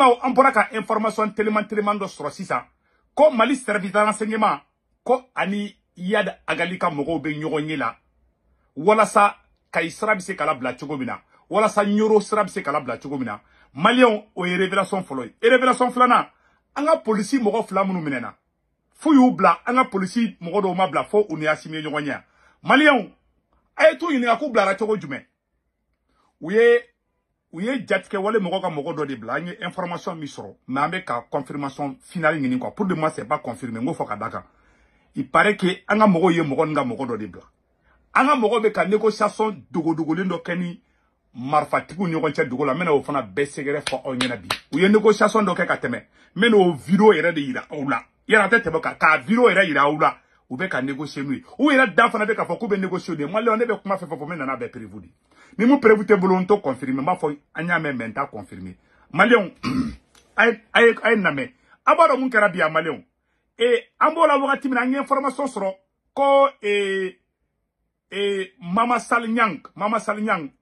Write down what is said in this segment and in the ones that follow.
Vraiment, on pourra qu'à information tellement de sur ça. Comme Mali service d'enseignement, ko ani yad agalika mogo be nyogonyé là. Wala sa kay srab se kala bla chogomina. Wala sa nyoro srab se kala bla chogomina. Malion o révélation foloy. Et révélation flana. Anga police mogo flamunu minena. Fuyu bla anga police mogo do ma bla fo uni asimi nyogonya. Malion ay to yini akubla ra chogo jume. Ouye jatke wale mogo ka mogo do de bla nye information misro. Mais avec ka confirmation finale ngini quoi. Pour le moment c'est pas confirmé ngo foka daka. Il paraît que anga mogo ye mogo nga mogo do de bla. Anga mogo be ka négociation dogo lindo keni marfatiku nyogoncha dogo la mena o fana besegere fo onyena bi. Ouye négociation do ke ka teme. Mena o video ere de ira oula. Yera tete boka ka video ere ira oula. Ou be ka négocier lui. Ou ira dan fana be ka fo ko be négocier de. Moi le on be kuma fe fo mena na be prévu di. Ni mu prévu te bolonto confirmer ma fo anya me menta confirmer. Malion ay name. Abaro mun kera biya Malion. Et ambola wakati mina nye information soro ko Mama Salinyang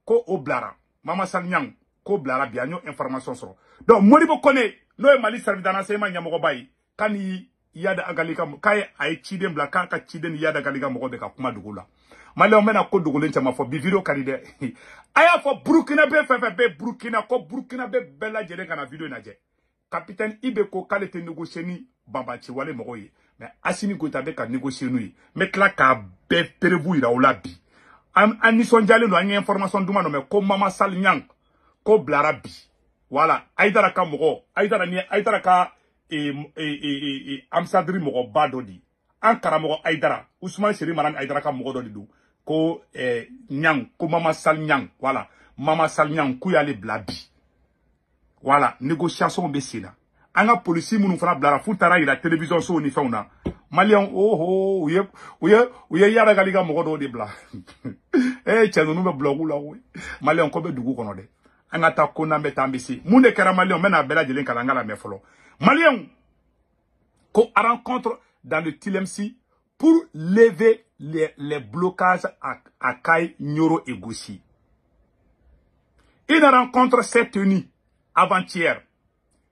ko oblara. Mama Salinyang ko oblara biya nyo information soro. Donc moribo kone no e Mali servi dana sema nyamogo bayi kani yada agalika kay ay chiden bla ka chiden yada agalika mogo be ka kuma dugula. Mali on mena ko dugulen chama fo bi video kanide. Aya fo Burkina be Burkina ko Burkina be bella jere kana video naje. Capitaine Ibeko kale te négocier ni Bambachi wale mogoye. Mais Assimi Goïta be ka négocier nous. Mais là ka be perevu ira ola bi. Ani sonjale no anya information duma no me ko Mama Salinyang ko blara bi. Voilà, aidara ka mogo, aidara ka amsadri mogo badodi. Ankara mogo aidara, Ousmane Seri maran aidara ka mogo dodi du. Ko Nyang, ko Mama Salinyang, voilà. Mama Salinyang kuyale blabi. Voilà, négociation besina. Anga police munu fana blara futara ira télévision so ni fauna. Malion ouye yara galiga mogo do de bla. Tchano nou be blogu la oui. Malion ko be dugu kono de. Anga ta kona meta mbisi. Munde kera Malion mena bela jelen kalanga la mefolo. Malion ko rencontre dans le TLMC pour lever les blocages à Kay, Nyoro et Gossi. Une rencontre s'est tenue avant-hier,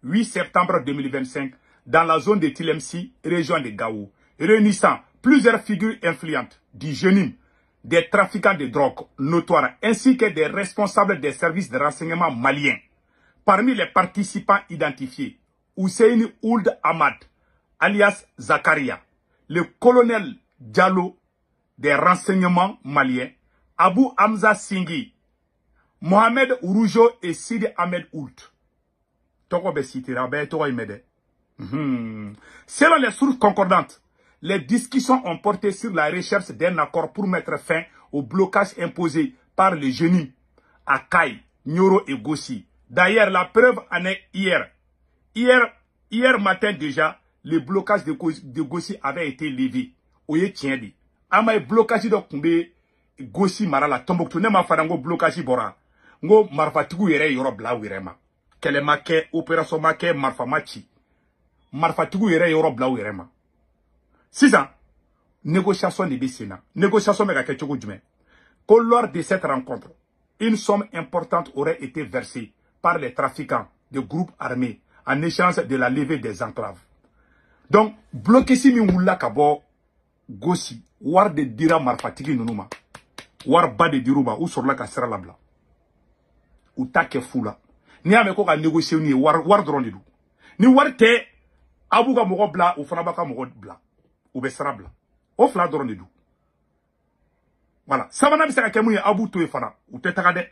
8 septembre 2025, dans la zone de TLMC, région de Gao, réunissant plusieurs figures influentes du Jenim, des trafiquants de drogue notoires, ainsi que des responsables des services de renseignement maliens. Parmi les participants identifiés, Hussein Ould Ahmad, alias Zakaria, le colonel Diallo des renseignements maliens, Abu Hamza Singhi, Mohamed Roujo et Sidi Ahmed Oult. Selon les sources concordantes, les discussions ont porté sur la recherche d'un accord pour mettre fin au blocage imposé par les Jenim à Kay, Nyoro et Gossi. D'ailleurs, la preuve en est hier. Hier matin déjà, le blocage de Gossi avait été levé. Oye tiendé. Ama blocage de Kumbe Gossi marala Tombouctou ne ma farango blocage bora. Ngo marfatigu yere yoro bla wirema. Kele make opération make marfa machi. Marfatigu yere yoro bla wirema. 6 ans. Négociation de Bessina. Négociation mega ketchoko djume. Que lors de cette rencontre, une somme importante aurait été versée par les trafiquants de groupes armés en échange de la levée des enclaves. Donc, bloquer si mi wula kabo Gossi, war de dira marfatigi nunuma, war ba de diruba, ou sur la kasera labla, ou take fula. Ni ameko ka négocier ni war drone du. Ni war te abuga mogo bla ou fanabaka mogo bla, ou besra bla. O fla drone du. Voilà. Savana bisaka kemu ya abu to e fana, ou te takade.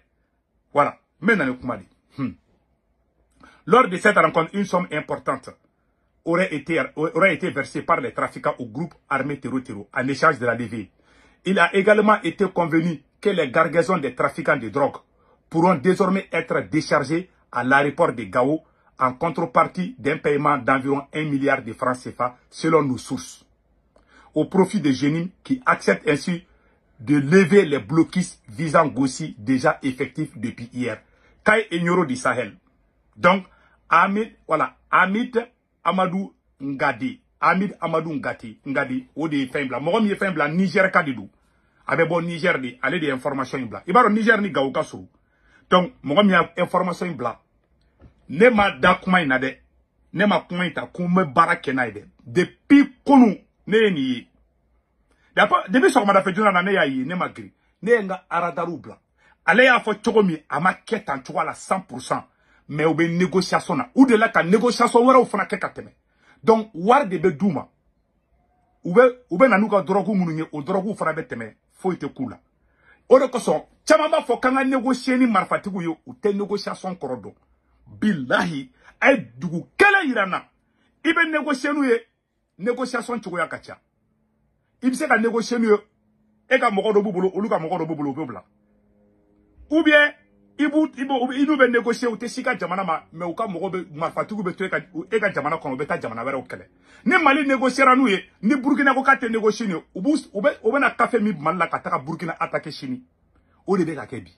Voilà. Maintenant, kumadi. Lors de cette rencontre, une somme importante aurait été versée par les trafiquants au groupe armé terreau en échange de la levée. Il a également été convenu que les gargaisons des trafiquants de drogue pourront désormais être déchargées à l'aéroport de Gao en contrepartie d'un paiement d'environ 1 milliard de francs CFA selon nos sources, au profit des Jenim qui acceptent ainsi de lever les blocus visant Gossi déjà effectifs depuis hier. Kay et Nyoro du Sahel. Donc, Hamid Amadou Ngadi, ou des femmes blancs. Moi, je suis blanc, Niger Kadidou. Avec bon Niger, allez des informations blancs. Il va au Niger ni Gaouka sou. Donc, moi, je information blanc. ne ma da kuma ina de ne ma kuma ita ko me barake na ide depuis konu ne ni depuis so ma da fe juna na ne ya yi ne ma gri ne nga aradaru bla ale ya fo chogo mi ama ketan chogo la 100% mais ou be négociation na ou de la ka négociation wara ou fana ke kateme donc war de be duma ou be na nuka drogu mununye o drogu fana be teme fo ite kula o de ko so chama ba fo kanga négocier ni marfatigu yo ou te négociation korodo billahi ay dugu kala irana ibe négocier nou ye négociation chogo ya kacha ibse ka négocier nou e ka mogo do bubulo olu ka mogo do bubulo bobla ou bien ibu be négocier ou te sika jamana ma mais ou ka mogo be marfatigu be to e ka jamana kono be ta jamana wera o kele ni Mali négociera nou ye ni Burkina ko ka te négocier ni ou na café mi malla ka ta Burkina attaquer Chini o de be ka kebi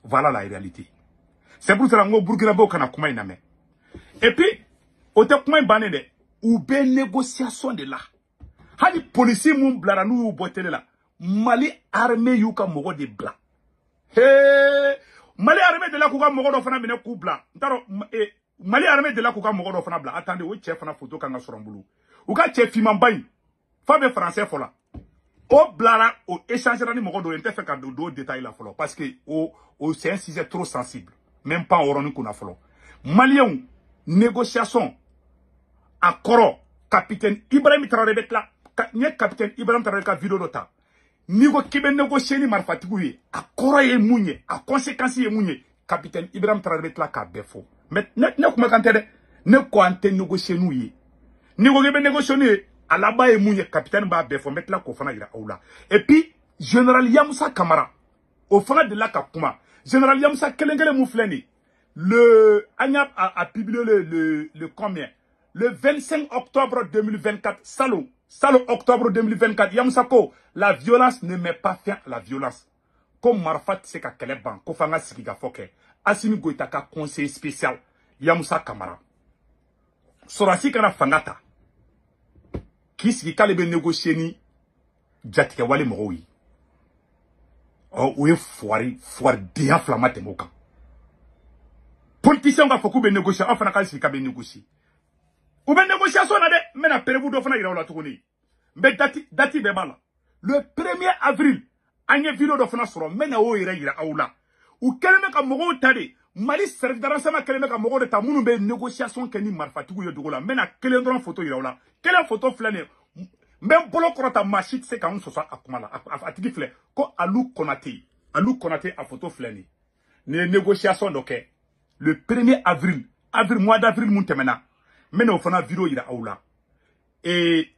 voilà la réalité c'est pour cela ngo Burkina bo kana kuma ina me et puis o te kuma bané de ou be négociation de là hali policier moun blara nou botele la Mali armée yu ka mogo de bla Mali armée de la kuka mogo do fana bine ku bla ntaro Mali armée de la kuka mogo do fana bla attendez o chef fana photo kanga sorambulu u ka chef fimambay fa be français fola o blara o échangera ni mogo do ente fait ka do détail la folo parce que c'est un sujet trop sensible même pas oroni kuna folo Malien négociation accord capitaine Ibrahim Traoré betla nye capitaine Ibrahim Traoré ka vidéo dota ni ko kibe négocier ni marfatigu ye accord ye munye a conséquence ye munye capitaine Ibrahim Traoré betla ka befo mais ne kuma kante de ne ko ante négocier nou ye ni ko kibe négocier ni ala ba ye munye capitaine ba befo metla ko fana ira aula et puis général Yamoussa Kamara au fana de la ka kuma général Yamoussa kelengele mou fleni le Agnab a publié le combien le 25 octobre 2024 Salon octobre 2024 Yamoussa ko la violence ne met pas fin à la violence comme Marfat c'est ka keleban ko fanga sigiga foke Assimi Goïta ka conseiller spécial Yamoussa Kamara Sorasi kana fangata qui sigi kalebe négocier ni jatike wale moyi o we foire dia flamate moka politicien ka foku be négocier afana ka sigi ka be négocier ou be négociation na de mena perebu do fana ira la tuguni mbe dati be bala le 1er avril anye vidéo do fana soro mena o ira aula ou keleme ka mogo tade Mali serve d'arrangement keleme ka mogo de ta munu be négociation ke ni marfatigu yo dogola mena kelen dron photo ira aula kelen photo flane même bolo korota machine se ka unso sa akumala atigi fle ko Alou Konaté a photo flane ne négociation doke le 1er avril mois d'avril mun temena mena o fana vidéo ira aula et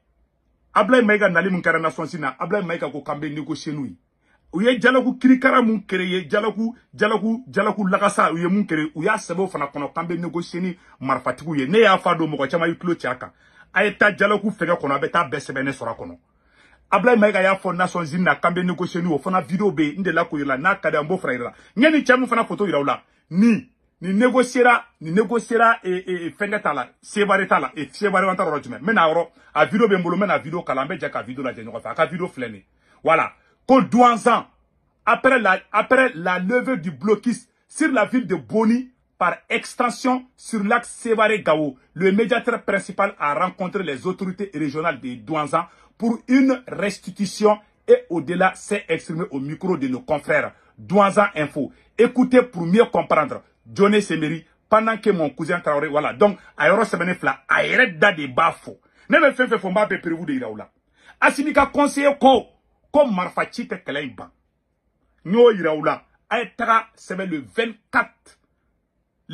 Ablaye Maïga nali mun kara nation sina Ablaye Maïga ko kambe négocier nous ou ye dialogue kirikara mun créer dialogue lagasa ou ye mun créer ou ya sebo fana kono kambe négocier ni marfatigu ye ne ya fa do mo ko chama yiklo tiaka ayeta dialogue fega kono abeta besebene sora kono Ablaye Maïga ya fo nation sina kambe négocier ni o fana vidéo be ndela ko yila na kada mbo frère nyani chamu fana photo ira ula ni négociera et fengetala sebaretala et sebarewanta rojume mena ro a vidéo be mbolo mena vidéo kalambe jaka vidéo la jenyo fa ka vidéo flene voilà ko douanzan après la levée du blocus sur la ville de Boni par extension sur l'axe Sévaré-Gao le médiateur principal a rencontré les autorités régionales de Douanzan pour une restitution et au-delà s'est exprimé au micro de nos confrères Douanzan Info écoutez pour mieux comprendre Johnny Semeri pendant que mon cousin Traoré voilà donc ayoro sebene fla ayere da de bafo ne me fait fomba be prévu de iraoula Assimi ka conseiller ko marfachi te keleiba nyo iraoula ayetara sebe le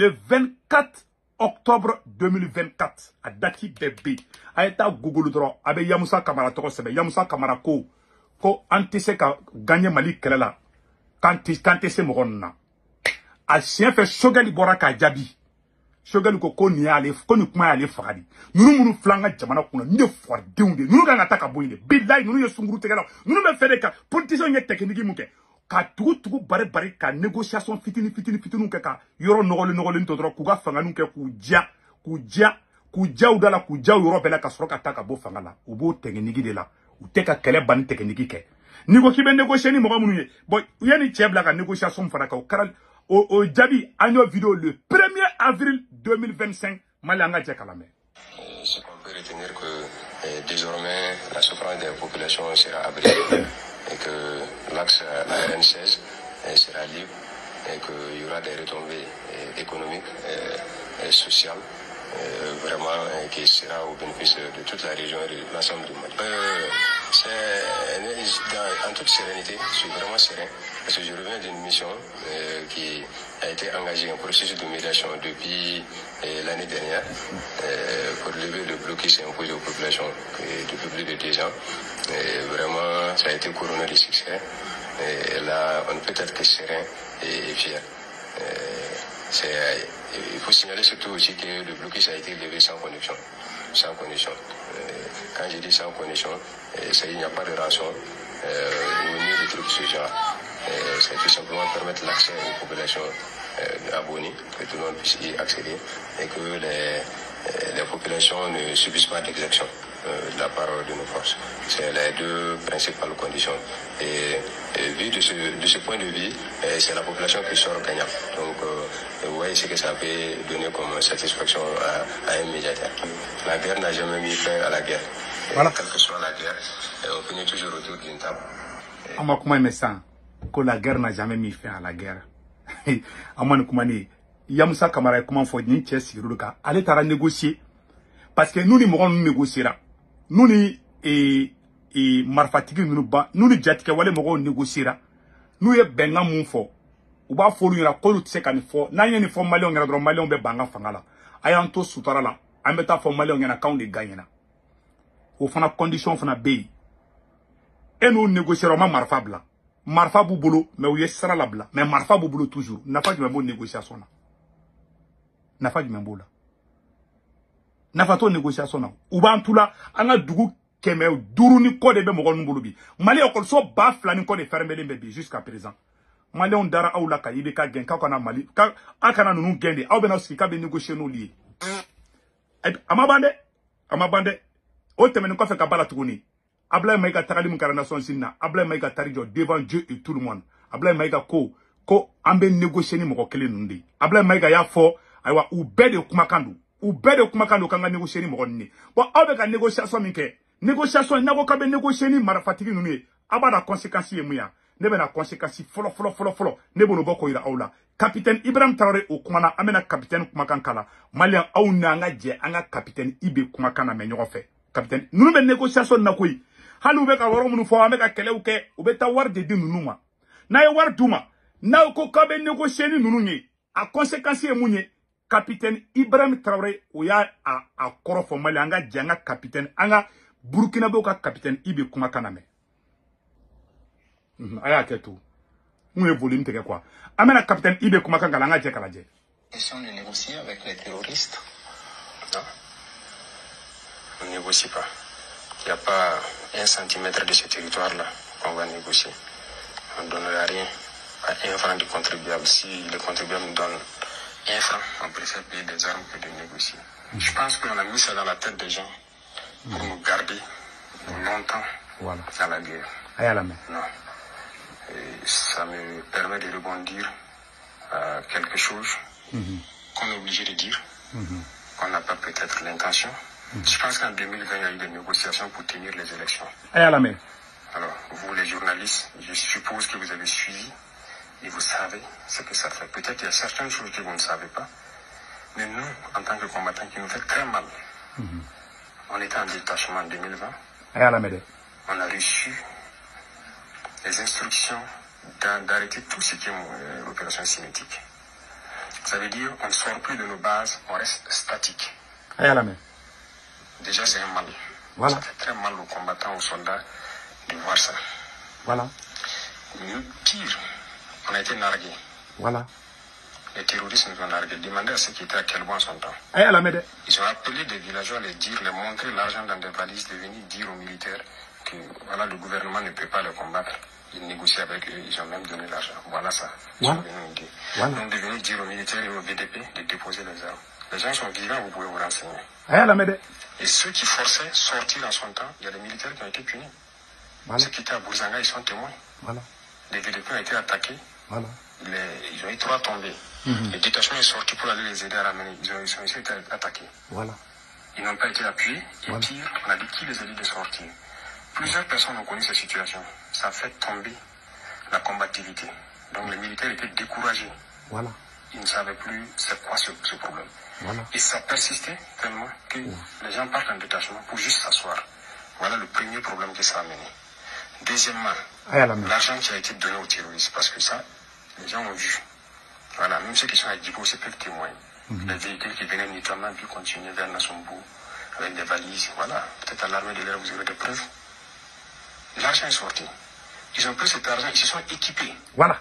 24 octobre 2024 a dati bébé ayeta Google dro abe Yamoussa Kamara toko sebe Yamoussa Kamara ko antise ka gagner Mali kelela quand se moronna a chien fait shogali boraka jabi shogali ko ni ale ko ni kuma ale fagadi nunu flanga jamana kuna ne for deunde nunu ga ngata ka boyinde billahi nunu ye sunguru tegala nunu me fede ka politicien ye technique muke ka tugu bare ka négociation fitini ke ka yoro nogole to dro ku ga fanga nu ke ku ja udala ku ja yoro bela ka soroka taka bo fanga la ubo technique de la u teka kele ban technique ke ni ko kibe négocier ni mo ga munu ye boy yani chebla ka négociation fara ka karal au Djabi, agneau vidéo le 1er avril 2025, Malanga Djekalame. Ce qu'on peut retenir que désormais la souffrance des populations sera abrégée et que l'axe ARN16 sera libre et qu'il y aura des retombées économiques et sociales vraiment qui sera au bénéfice de toute la région et de l'ensemble du Mali. En toute sérénité, je suis vraiment serein parce que je reviens d'une mission qui a été engagée en processus de médiation depuis l'année dernière pour lever le blocus imposé aux populations depuis plus de 2 ans. Et vraiment, ça a été couronné de succès. Et là, on ne peut être que serein et fier. Il faut signaler surtout aussi que le blocus a été levé sans condition. Sans condition. Quand je dis sans condition, il n'y a pas de rançon ni de trucs de ce genre. C'est tout simplement permettre l'accès aux populations abonnées, que tout le monde puisse y accéder et que les populations ne subissent pas d'exaction de la part de nos forces. C'est les 2 principales conditions. Et vu de ce point de vue, c'est la population qui sort gagnant. Donc, vous voyez ce que ça peut donner comme satisfaction à un médiateur. La guerre n'a jamais mis fin à la guerre. Voilà. Quelle que soit la guerre, on finit toujours autour d'une table. Que la guerre n'a jamais mis fin à la guerre. Yamoussa Kamara comment faut ni Tchès Siruka. Allez t'ara négocier. Parce que nous, nous négociera. Nous, marfatigi nous ni jatike wale mogo négociera. Nous y benga moufo. Ou ba folu yara kolu tseka ni fo. Na yeni fo malion yara dro malion be banga fangala. Ayanto sutara la. Ambeta fo malion yana kaun de gagnena. Ou fana condition fana bay. Et nous négociera ma marfabla. Marfa boulot, mais où est sera la bla. Mais marfa boulot toujours. N'a pas du même bon négociation là. N'a pas du même bon là. N'a pas de négociation là. Ou ban tout là, on a dougou keme dourou ni code be mogon mbolobi. Mali okol so baf la ni code fermé bébé jusqu'à présent. Mali on dara ou la ka ibe ka gen ka kana Mali. Ka akana nunu gende. Au bena ski ka be négocier no lié. Amabande. O temene ko fe ka bala tuguni. Ablaye Maïga Tarali Moukaranation Sinna, Ablaye Maïga Tarijo devant Dieu et tout le monde. Ablaye Maïga ko ambe négocier ni moko kele nundi. Ablaye Maïga ya fo aywa ou bede kumakandu kanga négocier ni moko ni. Bon abe ka négociation minke. Négociation nako ka be négocier ni marafatiki nuni. Abada conséquences yemuya. Nebe na conséquences folo. Nebo no boko ira aula. Capitaine Ibrahim Traoré au kumana amena capitaine kumakan kala. Malien au nanga je anga capitaine Ibe kumakana me nyoko fe. Capitaine nous be négociation nakoi. Halu be ka woro munu fo ameka kele uke ubeta war de nunuma na ye war duma na ko ka be négocier ni nununye a conséquence e munye capitaine Ibrahim Traoré oya a korofo mali anga janga capitaine anga Burkina be ka capitaine Ibe kuma kaname aya ketu mu volume teke quoi amena capitaine Ibe kuma kanga anga je kala je question de négocier avec les terroristes. Non, on ne négocie pas. Il n'y a pas 1 centimètre de ce territoire-là qu'on va négocier. On ne donnera rien à 1 franc de contribuable. Si le contribuable nous donne 1 franc, on préfère payer des armes que de négocier. Je pense qu'on a mis ça dans la tête des gens pour nous garder longtemps dans la guerre. Non. Et ça me permet de rebondir à quelque chose qu'on est obligé de dire, qu'on n'a pas peut-être l'intention. Je pense qu'en 2020, il y a eu des négociations pour tenir les élections. Alors, vous les journalistes, je suppose que vous avez suivi et vous savez ce que ça fait. Peut-être qu'il y a certaines choses que vous ne savez pas, mais nous, en tant que combattants, qui nous fait très mal. On était en détachement en 2020. On a reçu les instructions d'arrêter tout ce qui est opération cinétique. Ça veut dire qu'on ne sort plus de nos bases, on reste statique. Déjà, c'est un mal. Ça fait très mal aux combattants, aux soldats de voir ça. Pire, on a été nargués. Les terroristes nous ont nargués. Demandez à ceux qui étaient à quel bon son temps. Ils ont appelé des villageois, les montrer l'argent dans des valises, de venir dire aux militaires que voilà, le gouvernement ne peut pas les combattre. Ils négocient avec eux, ils ont même donné l'argent. Voilà ça. Ils sont venus nous dire. Donc de venir dire aux militaires et aux VDP de déposer les armes. Les gens sont vivants, vous pouvez vous renseigner. Et ceux qui forçaient sortir en son temps, il y a des militaires qui ont été punis. Ceux qui étaient à Bourzanga, ils sont témoins. Les VDP ont été attaqués. Ils ont eu 3 tombés. Le détachement est sorti pour aller les aider à ramener. Ils ont été attaqués. Voilà. Ils n'ont pas été appuyés. Ils Voilà. tirent. On a dit qui les a dit de sortir. Plusieurs personnes ont connu cette situation. Ça a fait tomber la combativité. Donc les militaires étaient découragés. Voilà. Ils ne savaient plus c'est quoi ce problème. Voilà. Et ça persistait tellement que les gens partent en détachement pour juste s'asseoir. Voilà le premier problème que ça a amené. Deuxièmement, l'argent qui a été donné aux terroristes, parce que ça, les gens ont vu. Voilà, même ceux qui sont à Djibo, c'est peuvent témoigner. Les véhicules qui venaient mutuellement puis continuer vers Nassombo avec des valises. Voilà, peut-être à l'armée de l'air, vous aurez des preuves. L'argent est sorti. Ils ont pris cet argent, ils se sont équipés. Voilà.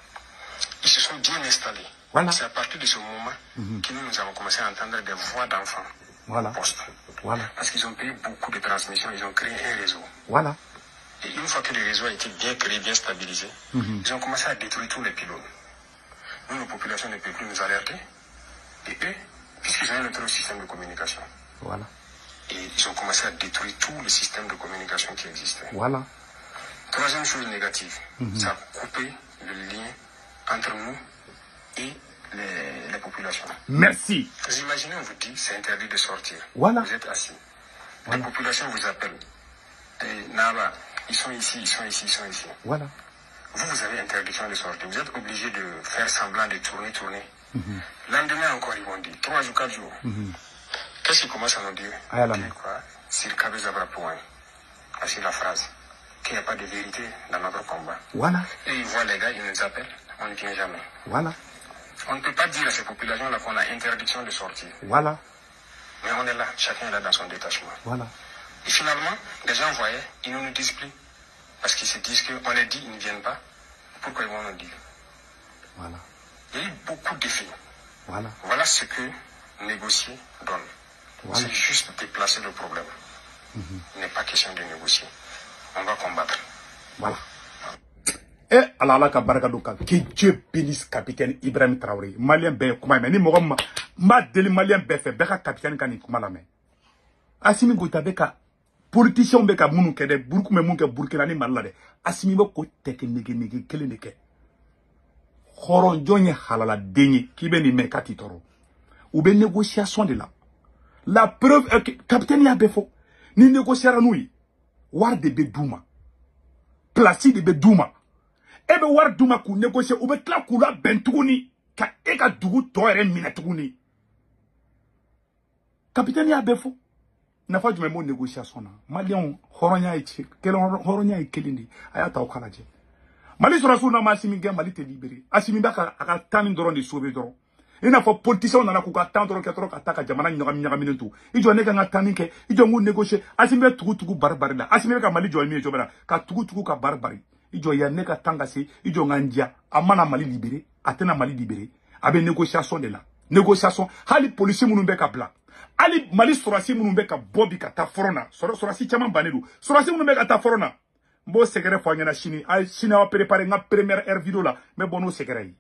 Ils se sont bien installés. Voilà. C'est à partir de ce moment que nous avons commencé à entendre des voix d'enfants. Voilà. Au poste. Voilà. Parce qu'ils ont payé beaucoup de transmissions, ils ont créé un réseau. Voilà. Et une fois que le réseau a été bien créé, bien stabilisé, ils ont commencé à détruire tous les pylônes. Nous, nos populations ne peuvent plus nous alerter. Et eux, puisqu'ils ont un autre système de communication. Voilà. Et ils ont commencé à détruire tous les systèmes de communication qui existaient. Voilà. Troisième chose négative, ça a coupé le lien entre nous et les populations. Merci. Vous imaginez, on vous dit, c'est interdit de sortir. Voilà. Vous êtes assis. Voilà. Les populations vous appellent. Et Naba, ils sont ici, ils sont ici, ils sont ici. Voilà. Vous avez interdiction de sortir. Vous êtes obligé de faire semblant de tourner. Lendemain encore, ils vont dire, 3 jours, 4 jours. Qu'est-ce qu'ils commencent à nous dire? Quoi? Sirkabe Zabra Point. Voici la phrase. Qu'il n'y a pas de vérité dans notre combat. Voilà. Et ils voient les gars, ils nous appellent. On ne vient jamais. Voilà. On ne peut pas dire à ces populations-là qu'on a interdiction de sortir. Voilà. Mais on est là, chacun est là dans son détachement. Voilà. Et finalement, les gens voyaient, ils ne nous disent plus. Parce qu'ils se disent qu'on les dit, ils ne viennent pas. Pourquoi ils vont nous dire? Voilà. Il y a eu beaucoup d'effets. Voilà. Voilà ce que négocier donne. Voilà. C'est juste déplacer le problème. Il n'est pas question de négocier. On va combattre. Voilà. Et Allah ka baraka do ka que Dieu bénisse capitaine Ibrahim Traoré. Malien be kuma mais ni mo ma deli malien be fe be ka capitaine kan ni kuma la mais. Asimi Goïta be ka politicien be ka munu ke de burku me mun ke Burkina ni malla de. Asimi be ko teke nege kele ne ke. Khoron jonye halala denye ki be ni me katitoro. Ou be négociation de là. La preuve est que capitaine ya be fo ni négociera nous war de be douma. Placide de be douma. Ebe war douma ku négocier ou be tla kula bentuguni ka e ka dugu to ere minatuguni. Capitaine ya be fo na fa jume mo négociation na malien horonya e kelon horonya e kelindi aya ta okalaje. Mali sura suna masimi nge mali te libéré. Asimi baka aka tani doron de sauver doron. Ina fo politicien na ku ka tan doron ketro ka taka jamana nyagami tu. Ijo ne nga tani ke ijo ngu négocier asimi tugu barbari la. Asimi ka mali jo mi jo bana ka tugu ka barbari. Ijo ya ne ka tanga se ijo ngandia amana mali libéré atena mali libéré abe négociation de là. Négociation hali policier munu be ka bla. Ali mali surasi munu be ka bobi ka ta forona. Surasi chaman banedu. Surasi munu be ka ta forona. Mbo sekere fanyana chini ay chini wa préparer nga première air vidéo là mais bono sekere yi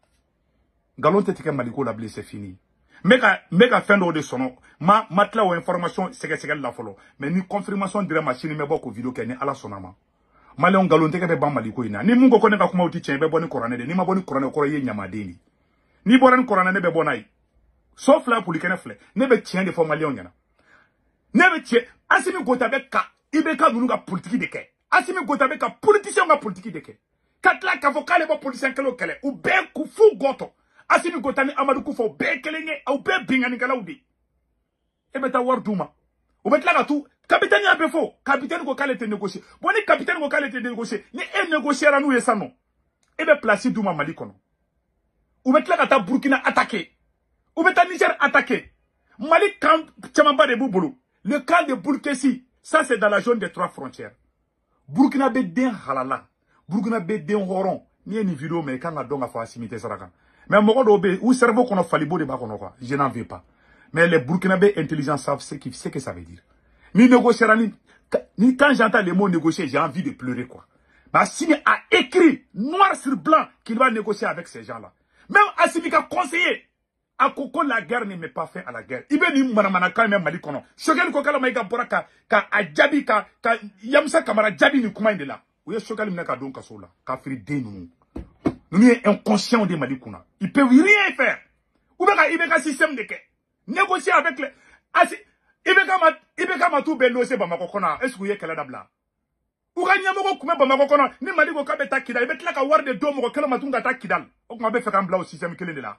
galon tete maliko la blé c'est fini meka fin de sono matla ou information sekere la folo mais ni confirmation dire machine me boko vidéo kene ala sonama male on galon teke be ban maliko ina ni mungo ko ne ka kuma uti chen be boni corona de ni ma boni corona ko ye nyamadeni ni boran corona ne be bonai sauf là pour le kene fle ne be tien de formalien nyana ne be tien Asimi Goïta be ka ibe ka nunu ka politique de ke Asimi Goïta be ka politicien ka politique de ke katla ka vokale bo politicien kelo kele ou be ku fu goto Asimi Goïta ni Amadou Koufo be kelenge ou be bingani kala udi ebe ta war duma ou be tla ka tout capitaine ya be fo capitaine ko kale te négocier boni capitaine ko kale te négocier ni e négocier ra nou yesa non ebe placer duma Mali kono ou be tla ka ta Burkina attaquer ou be ta Niger attaquer Mali camp chamamba de boubolo le camp de Burkessi ça c'est dans la zone des 3 frontières Burkina be den halala Burkina be den horon ni une vidéo mais quand on a fait assimilité saraka mais mogo do be ou cerveau qu'on a falibo de ba kono quoi je n'en veux pas mais les Burkinabés intelligents savent ce que ça veut dire ni négocier ni quand j'entends les mots négocier j'ai envie de pleurer quoi mais Assimi a écrit noir sur blanc qu'il va négocier avec ces gens là même Assimi a conseillé à Koko la guerre ne m'est pas fait à la guerre. Il ni manamana quand même Mali kono. Shogal ko kala maiga boraka ka ajabi ka yamsa kamara jabi ni kuma indela. Oye shogal minaka don kasola. Ka firi de nous. Nous est inconscient de Mali kuna. Ils peuvent rien faire. Ou bien il y a un système de que. Négocier avec les. Ibeka Matou Bello, c'est Bamako Kona. Est-ce que vous y avez là? Ou bien il y a un peu de Bamako Kona. Ni Mali ko kabeta kidal. Il y a un peu de domo ko kala matunga ta kidal. On va faire un blanc système qui est là.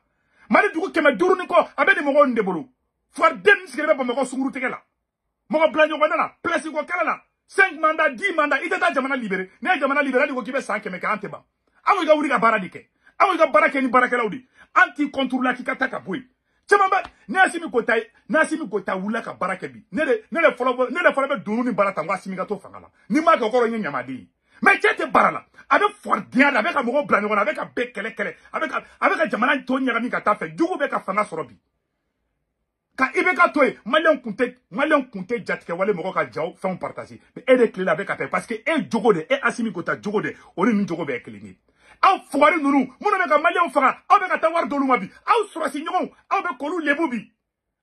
Mali du coup que ma dourni ko avec des morons de bolo. Faut den ce que va Bamako sunguru tekela. Moko blanc wana place ko kala la. 5 mandats, 10 mandats. Il était jamana libéré. Ne jamana libéré ko kibe 100 keme ka anteba. Awu ga wuri ga baradike. Awu ga barake ni barake laudi. Anti contrôle la kikata ka boy. Tchamba ne asimi kota wula ka barake bi. Ne le folo be dunu ni barata ngwa asimi ga to fangala. Ni ma ka koro nyanya madi. Mais tete barala. Avec fordian avec amogo blanc avec a bekele avec jamana to nyanga mi ka ta fe. Jugo be ka fanga sorobi. Ka ibeka toy malien kunte jatke wale moko ka jaw font partager. Mais elle est clé avec a parce que e jogo de e asimi kota jogo de oni ni jogo be clé. Aw foire nunu muna be ka malien fara aw be ka tawar doluma bi aw surasi nyon aw be kolu lebu bi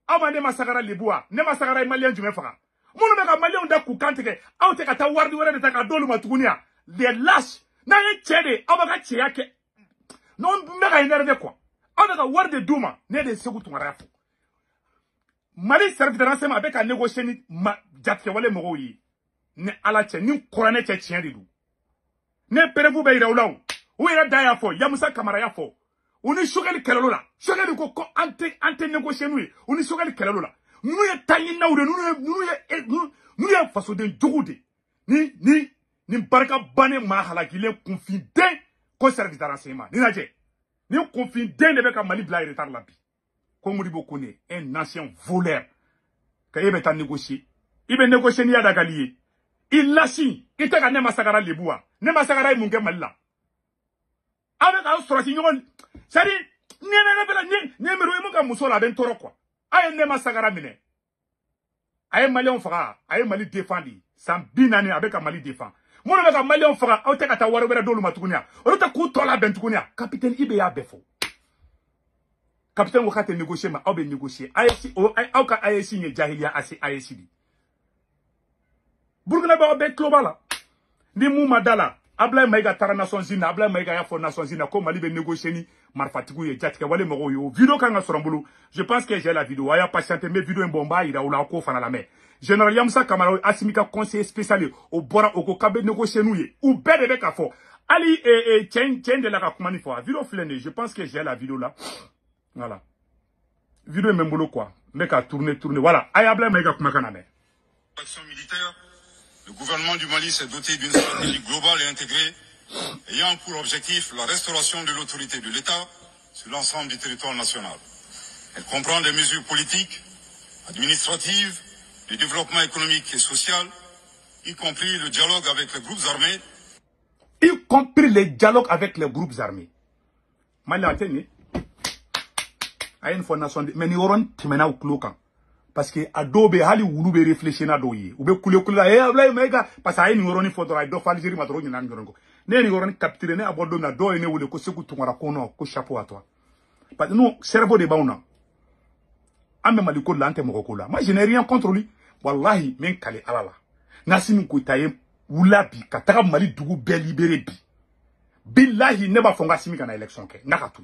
aw ma ne masakara lebua ne masakara malien jume fara muna be ka malien da ku kantike aw te ka tawar di wala de ta ka doluma tukunia des lâches na ye chede aw be ka cheya ke non be ka énervé quoi aw be ka war de duma ne de segu tungara fo Mali service de renseignement avec ka négocier ni jatke wale mogo yi ne ala che ni korane che chien di du ne perevu be ira ulaw ou il y a d'ailleurs fort, Yamoussa Kamara ya fort. On est choqué le Kelola. Choqué le coco ante négocier nous. On est choqué le Kelola. Nous y est taillé na ou nous y est façon de jouer. Ni barka bane mahala qui est confident qu'au service de renseignement. Ni nadje. Ni confident avec un Mali bla retard la bi. Comme on dit beaucoup un ancien voleur. Quand il est négocier. Il va négocier ni adagali. Il l'a si. Il t'a gagné massacre les bois. Ne massacre mon gamalla. Avec un sorti, c'est-à-dire, ne muso la ben toro quoi. Aye ne masagara mine. Aye Malien fera, aye Mali défendi. Sans binani avec un Mali défend. Mon avec un Malien fera, au te kata warwera dolu matukunia. Ota kutola ben tukunia. Capitaine Ibeya befo. Capitaine wakate négocier ma obe négocier. Aye si o aye ka aye si ne jahilia asi aye si di. Burkina ba obe global. Ni mu madala. Abla Maïga Tara Nation Zina, Abla Maïga Yafo Nation Zina, comme Mali négocier ni Marfatikou et Djatka, Wale Moroyo, vidéo quand on je pense que j'ai la vidéo, aya patienté, mes vidéos en bomba, il a ou la ko fana la mer. Général Yamsa Kamara, Asimika conseiller spécial, au Bora, au Kokabe négocier nous, ou Bede Bekafo. Ali et Tien de la Kakumanifo, vidéo flânée, je pense que j'ai la vidéo là. Voilà. Vidéo même boulot quoi. Mec a tourné, voilà. Aya Abla Maïga Kumakaname. Action militaire. Le gouvernement du Mali s'est doté d'une stratégie globale et intégrée ayant pour objectif la restauration de l'autorité de l'État sur l'ensemble du territoire national. Elle comprend des mesures politiques, administratives, du développement économique et social, y compris le dialogue avec les groupes armés. Y compris les dialogues avec les groupes armés. Mali a tenu. A une fondation de... Mais nous aurons timena ou cloquant. Parce que adobe hali wulube réfléchir na doye ube kule abla mega parce que ay ni ngoroni photo ay do fal jiri matro ni nan ngorongo ne ni ngoroni capturer ne abodo na do ne wule ko seku tungara ko no ko chapeau à toi parce que nous cerveau de bauna ambe maliko lante moko kula moi je n'ai rien contre lui wallahi men kale alala nasimi ko taye wulabi kataka mali dugu be libéré bi billahi ne ba fonga simi kana élection ke nakatu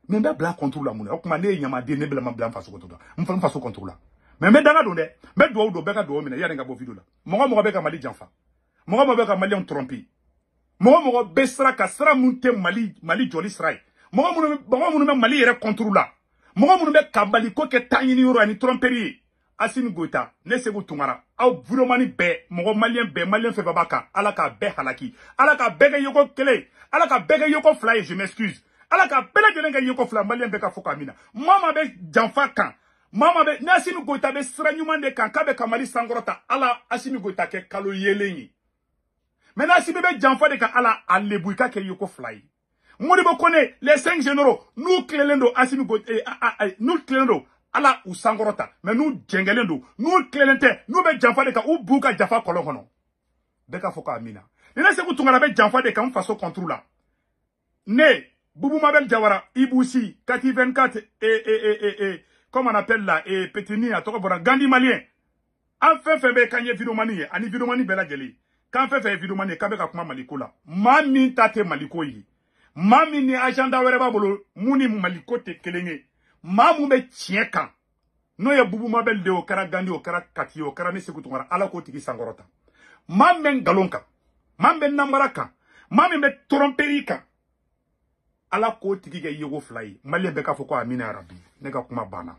mais be blanc contre la mona okuma ne nyama de ne bla ma blanc faso contre la faso contre la mais me danga donde be do be ka do mina ya nga bo vidéo la mo be ka Mali janfa mo be ka Mali on tromper mo be sra ka sra munte Mali joli sray mo me Mali yere contre la mo be ka Mali ko ke tanyini yoro ani tromperie Assimi Goïta ne segu tungara aw vraiment be mo malien fe babaka ala ka be halaki ala ka be yoko kele ala ka be yoko fly je m'excuse ala ka bela jelen ka yeko fla malien be ka foka mina mama be janfa kan mama be Assimi Goïta be sra nyuma de kan ka be kamali sangorota ala Assimi Goïta ke kalo yelenyi mais Assimi be janfa de kan ala alebu ka ke yeko fly modi bo kone les 5 généraux nous clelendo Assimi Goïta nous clelendo ala u sangorota mais nous djengelendo nous clelente nous be janfa de kan u buka jafa kolokono be ka foka mina nena se ku tungala be janfa de kan faso contrôle la ne Boubou Mabel Diawara, Ibousi, Kati 24, comment on appelle là, Petini, à Tokobora, Gandhi Malien. En fait, Kanye Vidomani, Ani Vidomani Bela Geli. Quand fait Vidomani, Kabeka Kuma Malikola. Mami tate Malikoyi. Mami ni agenda wereba bolo, Muni Malikote Kelenge. Mamu be tien kan. No ye bubu mabel de o kara gandi o kara kati o kara ne sekutungara ala ko tigi sangorota. Mamen galonka. Mamen namaraka. Mamen be tromperika. Ala ko tigi ge yego fly. Mali be ka foko amina rabbi. Ne ka kuma bana.